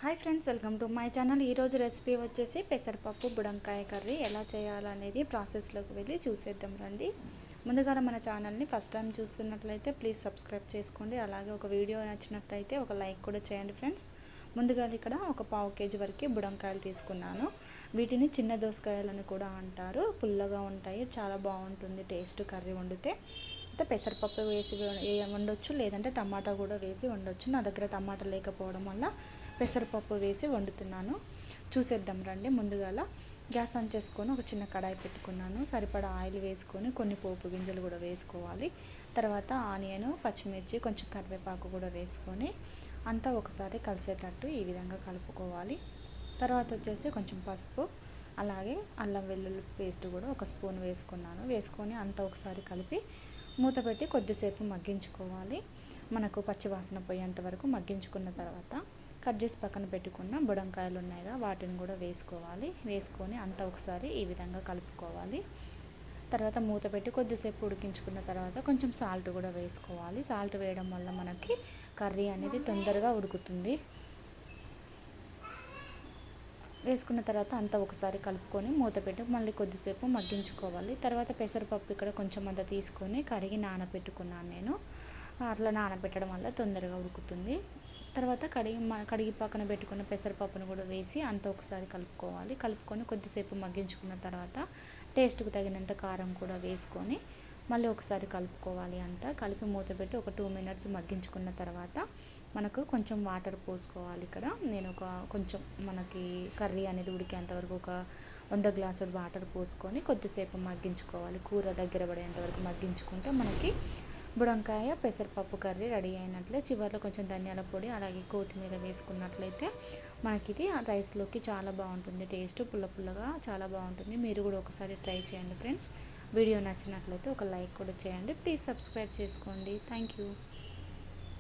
Hi friends, welcome to my channel. ఈరోజు recipe వచ్చేసి పెసరపప్పు బుడంకాయ కర్రీ ఎలా చేయాలనేది ప్రాసెస్లోకి వెళ్ళి చూసేద్దాం రండి. ముందుగా మన ఛానల్ని ఫస్ట్ టైం చూస్తున్నట్లయితే ప్లీజ్ సబ్స్క్రైబ్ చేసుకోండి. అలాగే ఒక వీడియో నచ్చినట్లయితే ఒక లైక్ కూడా చేయండి ఫ్రెండ్స్. ముందుగా ఇక్కడ ఒక పావు కేజీ వరకు బుడంకాయలు తీసుకున్నాను. వీటిని చిన్న దోసకాయలని కూడా అంటారు. పుల్లగా ఉంటాయి, చాలా బాగుంటుంది టేస్ట్ కర్రీ వండితే. అయితే పెసరపప్పు వేసి వండొచ్చు, లేదంటే టమాటా కూడా వేసి వండొచ్చు. నా దగ్గర టమాటా లేకపోవడం వల్ల పెసరపప్పు వేసి వండుతున్నాను. చూసేద్దాం రండి. ముందుగా గ్యాస్ ఆన్ చేసుకొని ఒక చిన్న కడాయి పెట్టుకున్నాను. సరిపడా ఆయిల్ వేసుకొని కొన్ని పోపు గింజలు కూడా వేసుకోవాలి. తర్వాత ఆనియన్, పచ్చిమిర్చి, కొంచెం కరివేపాకు కూడా వేసుకొని అంతా ఒకసారి కలిసేటట్టు ఈ విధంగా కలుపుకోవాలి. తర్వాత వచ్చేసి కొంచెం పసుపు, అలాగే అల్లం వెల్లుల్లి పేస్ట్ కూడా ఒక స్పూన్ వేసుకున్నాను. వేసుకొని అంతా ఒకసారి కలిపి మూత పెట్టి కొద్దిసేపు మగ్గించుకోవాలి. మనకు పచ్చివాసన పోయేంత వరకు మగ్గించుకున్న తర్వాత కట్ చేసి పక్కన పెట్టుకున్న బుడంకాయలు ఉన్నాయిగా, వాటిని కూడా వేసుకోవాలి. వేసుకొని అంతా ఒకసారి ఈ విధంగా కలుపుకోవాలి. తర్వాత మూత పెట్టి కొద్దిసేపు ఉడికించుకున్న తర్వాత కొంచెం సాల్ట్ కూడా వేసుకోవాలి. సాల్ట్ వేయడం వల్ల మనకి కర్రీ అనేది తొందరగా ఉడుకుతుంది. వేసుకున్న తర్వాత అంతా ఒకసారి కలుపుకొని మూత పెట్టి మళ్ళీ కొద్దిసేపు మగ్గించుకోవాలి. తర్వాత పెసరపప్పు ఇక్కడ కొంచెం అంతా తీసుకొని కడిగి నానబెట్టుకున్నాను నేను. అట్లా నానబెట్టడం వల్ల తొందరగా ఉడుకుతుంది. తర్వాత కడిగి పక్కన పెట్టుకున్న పెసరపప్పును కూడా వేసి అంతా ఒకసారి కలుపుకోవాలి. కలుపుకొని కొద్దిసేపు మగ్గించుకున్న తర్వాత టేస్ట్కు తగినంత కారం కూడా వేసుకొని మళ్ళీ ఒకసారి కలుపుకోవాలి. అంతా కలిపి మూత పెట్టి ఒక 2 మినిట్స్ మగ్గించుకున్న తర్వాత మనకు కొంచెం వాటర్ పోసుకోవాలి. ఇక్కడ నేను కొంచెం మనకి కర్రీ అనేది ఉడికేంతవరకు ఒక 100 గ్లాసుల వాటర్ పోసుకొని కొద్దిసేపు మగ్గించుకోవాలి. కూర దగ్గర పడేంతవరకు మగ్గించుకుంటే మనకి బుడంకాయ పెసరపప్పు కర్రీ రెడీ అయినట్లే. చివరిలో కొంచెం ధనియాల పొడి అలాగే కొత్తిమీర వేసుకున్నట్లయితే మనకి ఇది రైస్లోకి చాలా బాగుంటుంది. టేస్ట్ పుల్ల పుల్లగా చాలా బాగుంటుంది. మీరు కూడా ఒకసారి ట్రై చేయండి ఫ్రెండ్స్. వీడియో నచ్చినట్లయితే ఒక లైక్ కూడా చేయండి. ప్లీజ్ సబ్స్క్రైబ్ చేసుకోండి. Thank you.